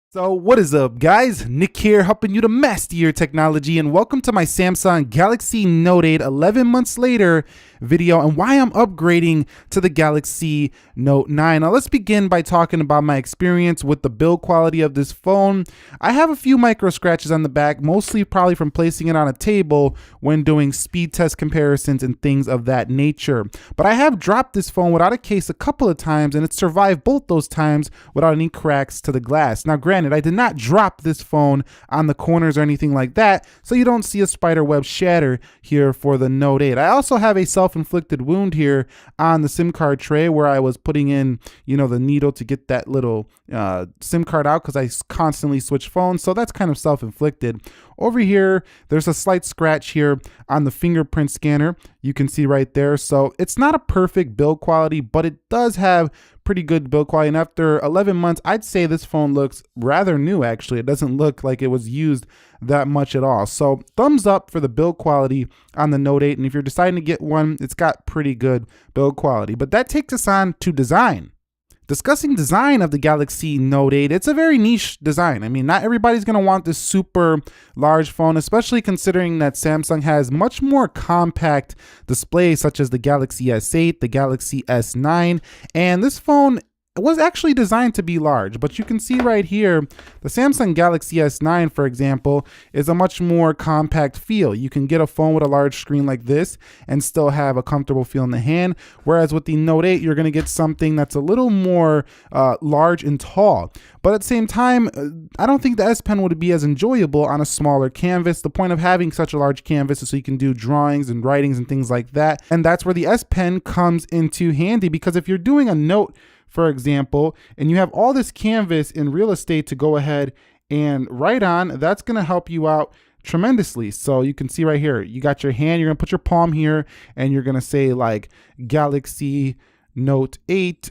So what is up, guys? Nick here, helping you to master your technology, and welcome to my Samsung Galaxy Note 8 11 months later video and why I'm upgrading to the Galaxy Note 9. Now let's begin by talking about my experience with the build quality of this phone. I have a few micro scratches on the back, mostly probably from placing it on a table when doing speed test comparisons and things of that nature. But I have dropped this phone without a case a couple of times, and it survived both those times without any cracks to the glass. Now granted, I did not drop this phone on the corners or anything like that, so you don't see a spider web shatter here for the Note 8. I also have a self-inflicted wound here on the SIM card tray where I was putting in, the needle to get that little SIM card out because I constantly switch phones, so that's kind of self-inflicted. Over here, there's a slight scratch here on the fingerprint scanner. You can see right there. So it's not a perfect build quality, but it does have pretty good build quality. And after 11 months, I'd say this phone looks rather new, actually. It doesn't look like it was used that much at all. So thumbs up for the build quality on the Note 8. And if you're deciding to get one, it's got pretty good build quality. But that takes us on to design. Discussing design of the Galaxy Note 8, it's a very niche design. I mean, not everybody's going to want this super large phone, especially considering that Samsung has much more compact displays such as the Galaxy S8, the Galaxy S9, and this phone was actually designed to be large, but you can see right here, the Samsung Galaxy S9, for example, is a much more compact feel. You can get a phone with a large screen like this and still have a comfortable feel in the hand, whereas with the Note 8, you're gonna get something that's a little more large and tall. But at the same time, I don't think the S Pen would be as enjoyable on a smaller canvas. The point of having such a large canvas is so you can do drawings and writings and things like that, and that's where the S Pen comes into handy, because if you're doing a note, for example, and you have all this canvas in real estate to go ahead and write on, that's going to help you out tremendously. So you can see right here, you got your hand, you're going to put your palm here, and you're going to say like Galaxy Note 8.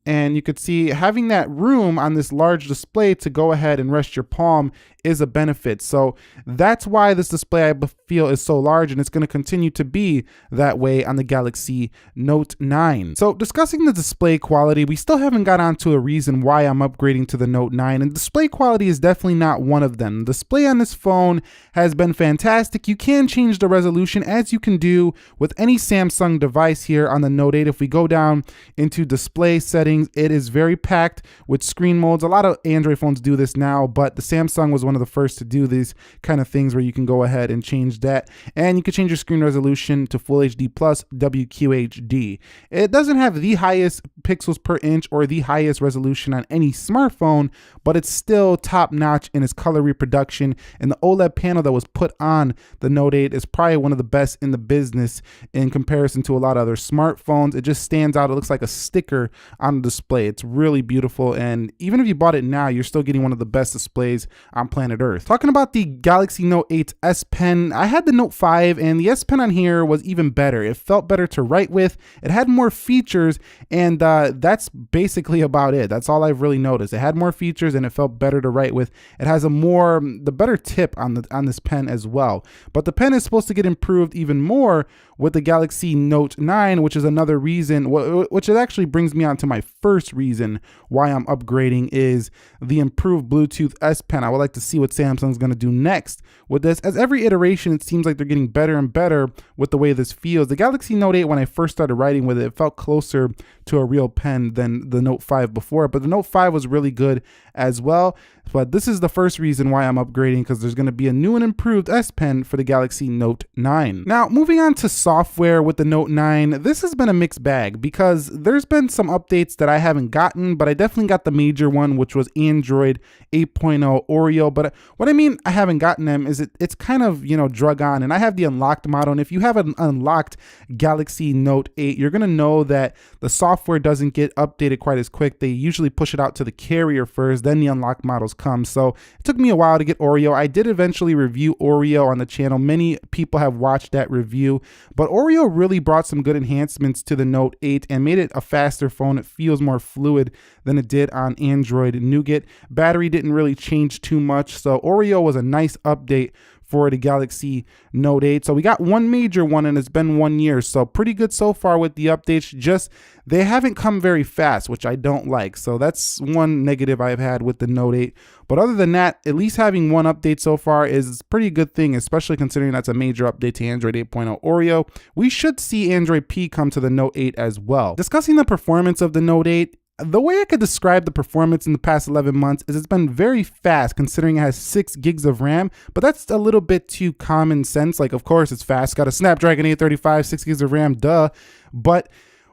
And you could see having that room on this large display to go ahead and rest your palm is a benefit. So that's why this display, I feel, is so large, and it's going to continue to be that way on the Galaxy Note 9. So discussing the display quality, we still haven't got onto a reason why I'm upgrading to the Note 9, and display quality is definitely not one of them. The display on this phone has been fantastic. You can change the resolution, as you can do with any Samsung device here on the Note 8. If we go down into display settings, it is very packed with screen modes. A lot of Android phones do this now, but the Samsung was one of the first to do these kind of things where you can go ahead and change that. And you can change your screen resolution to Full HD plus WQHD. It doesn't have the highest pixels per inch or the highest resolution on any smartphone, but it's still top notch in its color reproduction. And the OLED panel that was put on the Note 8 is probably one of the best in the business in comparison to a lot of other smartphones. It just stands out. It looks like a sticker on the display. It's really beautiful, and even if you bought it now, you're still getting one of the best displays on planet Earth. Talking about the Galaxy Note 8 S Pen, I had the Note 5, and the S Pen on here was even better. It felt better to write with. It had more features, and that's basically about it. That's all I've really noticed. It had more features, and it felt better to write with. It has the better tip on this pen as well. But the pen is supposed to get improved even more with the Galaxy Note 9, which is another reason, which it actually brings me on to my first reason why I'm upgrading, is the improved Bluetooth S Pen. I would like to see what Samsung's going to do next with this. As every iteration, it seems like they're getting better and better with the way this feels. The Galaxy Note 8, when I first started writing with it, it felt closer to a real pen than the Note 5 before, but the Note 5 was really good as well. But this is the first reason why I'm upgrading, because there's going to be a new and improved S Pen for the Galaxy Note 9. Now, moving on to software with the Note 9, this has been a mixed bag because there's been some updates that I haven't gotten, but I definitely got the major one, which was Android 8.0 Oreo. But what I mean I haven't gotten them is it's kind of, drug on, and I have the unlocked model. And if you have an unlocked Galaxy Note 8, you're going to know that the software doesn't get updated quite as quick. They usually push it out to the carrier first, then the unlocked models come. So it took me a while to get Oreo. I did eventually review Oreo on the channel. Many people have watched that review, but Oreo really brought some good enhancements to the Note 8 and made it a faster phone. It feels more fluid than it did on Android Nougat. Battery didn't really change too much, so Oreo was a nice update for the Galaxy Note 8. So we got one major one, and it's been 1 year. So pretty good so far with the updates. Just they haven't come very fast, which I don't like. So that's one negative I've had with the Note 8. But other than that, at least having one update so far is a pretty good thing, especially considering that's a major update to Android 8.0 Oreo. We should see Android P come to the Note 8 as well. Discussing the performance of the Note 8, the way I could describe the performance in the past 11 months is it's been very fast considering it has 6 gigs of RAM, but that's a little bit too common sense. Like, of course it's fast, got a Snapdragon 835, 6 gigs of RAM, duh. But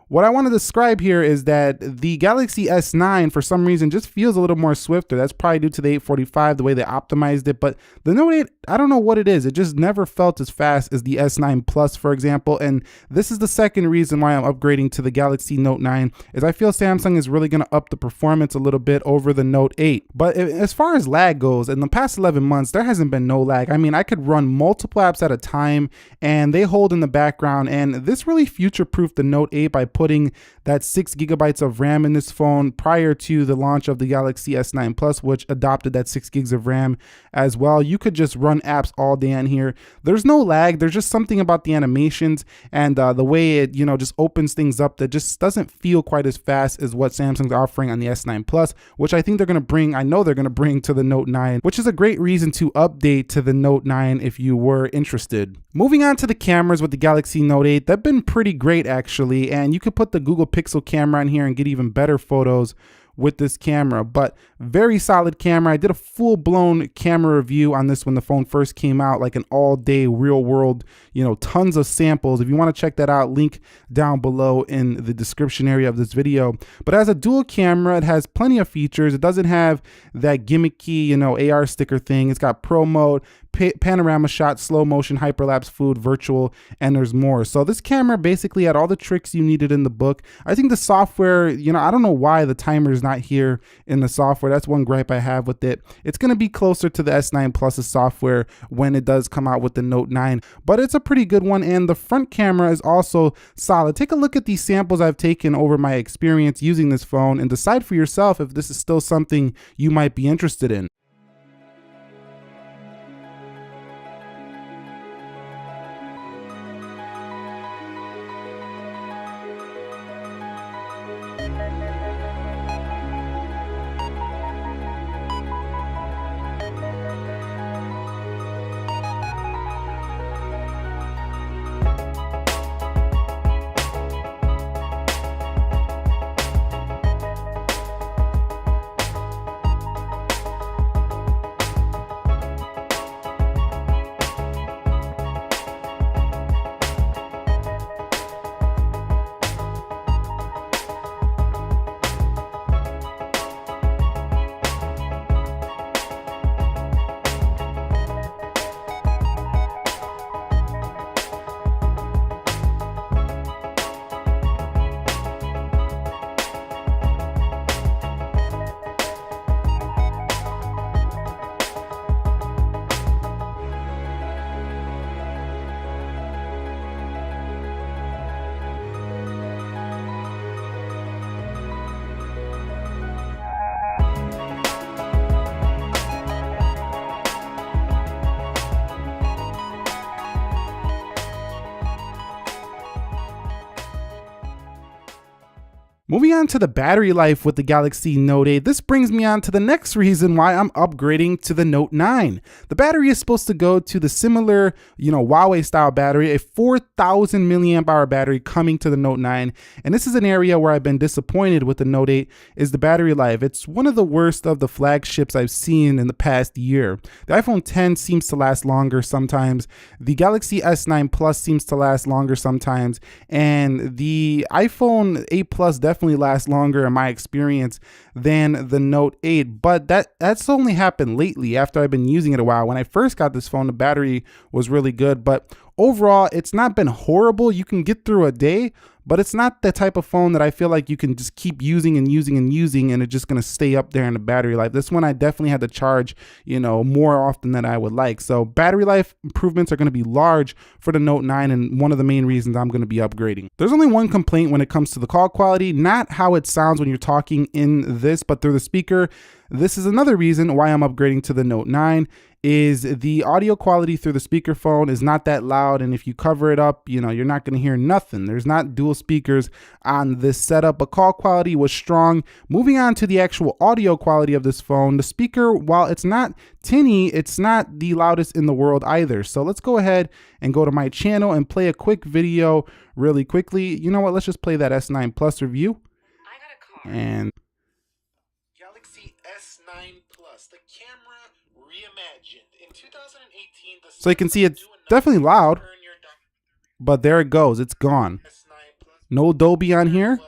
what I want to describe here is that the Galaxy S9 for some reason just feels a little more swifter. That's probably due to the 845, the way they optimized it. But the Note 8, I don't know what it is. It just never felt as fast as the S9 Plus, for example. And this is the second reason why I'm upgrading to the Galaxy Note 9, is I feel Samsung is really going to up the performance a little bit over the Note 8. But as far as lag goes, in the past 11 months, there hasn't been no lag. I mean, I could run multiple apps at a time and they hold in the background. And this really future-proofed the Note 8 by putting that 6 gigabytes of RAM in this phone prior to the launch of the Galaxy S9 Plus, which adopted that 6 gigs of RAM as well. You could just run apps all day on here. There's no lag. There's just something about the animations and the way it, just opens things up that just doesn't feel quite as fast as what Samsung's offering on the S9 Plus, which I think they're going to bring, I know they're going to bring to the Note 9, which is a great reason to update to the Note 9 if you were interested. Moving on to the cameras with the Galaxy Note 8, they've been pretty great actually, and you could put the Google Pixel camera on here and get even better photos with this camera. But very solid camera. I did a full-blown camera review on this when the phone first came out, like an all-day real world, tons of samples. If you want to check that out, link down below in the description area of this video. But as a dual camera, it has plenty of features. It doesn't have that gimmicky, AR sticker thing. It's got pro mode, panorama shot, slow motion, hyperlapse, food, virtual, and there's more. So this camera basically had all the tricks you needed in the book. I think the software, I don't know why the timer is not here in the software. That's one gripe I have with it. It's going to be closer to the S9 Plus's software when it does come out with the Note 9, but it's a pretty good one. And the front camera is also solid. Take a look at these samples I've taken over my experience using this phone and decide for yourself if this is still something you might be interested in. Moving on to the battery life with the Galaxy Note 8, this brings me on to the next reason why I'm upgrading to the Note 9. The battery is supposed to go to the similar, Huawei style battery, a 4,000 milliamp hour battery coming to the Note 9. And this is an area where I've been disappointed with the Note 8 is the battery life. It's one of the worst of the flagships I've seen in the past year. The iPhone 10 seems to last longer sometimes. The Galaxy S9 Plus seems to last longer sometimes. And the iPhone 8 Plus definitely lasts longer in my experience than the Note 8, but that's only happened lately after I've been using it a while. When I first got this phone, the battery was really good, but overall it's not been horrible. You can get through a day, but it's not the type of phone that I feel like you can just keep using and using and using and it's just going to stay up there in the battery life. This one I definitely had to charge, more often than I would like. So battery life improvements are going to be large for the Note 9 and one of the main reasons I'm going to be upgrading. There's only one complaint when it comes to the call quality, not how it sounds when you're talking in this, but through the speaker. this is another reason why I'm upgrading to the Note 9. Is the audio quality through the speakerphone is not that loud, and if you cover it up, you know, you're not going to hear nothing. There's not dual speakers on this setup, but call quality was strong. Moving on to the actual audio quality of this phone, the speaker, while it's not tinny, it's not the loudest in the world either. So let's go ahead and go to my channel and play a quick video really quickly. You know what, let's just play that S9 Plus review. I got a car. And Galaxy S9 Plus, the camera reimagined. In 2018, so you can see it's definitely loud, but there it goes, it's gone. No Dolby on here.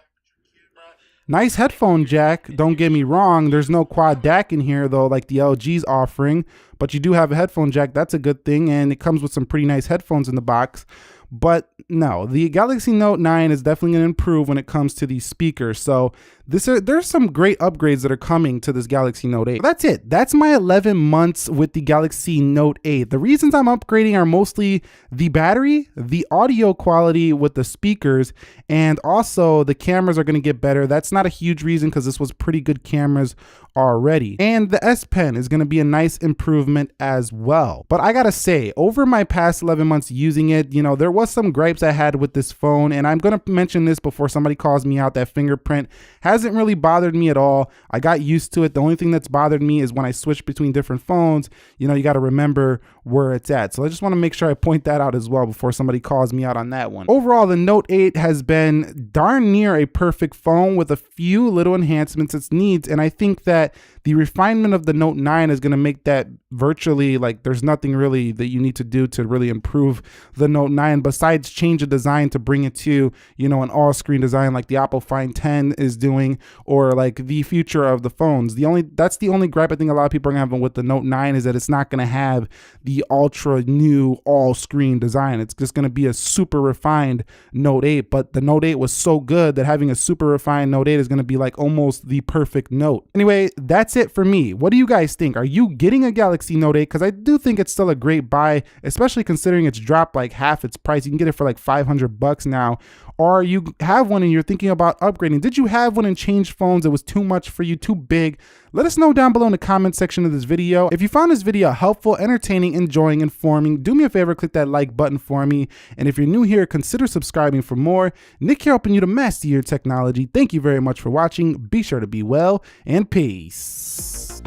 Nice headphone jack, don't get me wrong. There's no quad DAC in here though, like the LG's offering, but you do have a headphone jack. That's a good thing, and it comes with some pretty nice headphones in the box. But no, the Galaxy Note 9 is definitely going to improve when it comes to these speakers. So there's some great upgrades that are coming to this Galaxy Note 8. That's it. That's my 11 months with the Galaxy Note 8. The reasons I'm upgrading are mostly the battery, the audio quality with the speakers, and also the cameras are going to get better. That's not a huge reason because this was pretty good cameras already. And the S Pen is going to be a nice improvement as well. But I gotta say, over my past 11 months using it, you know, there was some gripes I had with this phone, and I'm going to mention this before somebody calls me out. That fingerprint hasn't really bothered me at all. I got used to it. The only thing that's bothered me is when I switch between different phones, you know, you got to remember where it's at. So I just want to make sure I point that out as well before somebody calls me out on that one. Overall, the Note 8 has been darn near a perfect phone with a few little enhancements it needs, and I think that the refinement of the Note 9 is going to make that virtually, like, there's nothing really that you need to do to really improve the Note 9 besides change the design to bring it to, you know, an all-screen design like the Apple Find 10 is doing, or like the future of the phones. That's the only gripe I think a lot of people are going to have with the Note 9 is that it's not going to have the ultra new all-screen design. It's just going to be a super refined Note 8, but the Note 8 was so good that having a super refined Note 8 is going to be like almost the perfect Note. Anyway, that's it for me. What do you guys think? Are you getting a Galaxy Note 8? Because I do think it's still a great buy, especially considering it's dropped like half its price. You can get it for like $500 now. Or you have one and you're thinking about upgrading. Did you have one and change phones? It was too much for you, too big? Let us know down below in the comment section of this video. If you found this video helpful, entertaining, enjoying, informing, do me a favor, click that like button for me. And if you're new here, consider subscribing for more. Nick here, helping you to master your technology. Thank you very much for watching. Be sure to be well, and peace.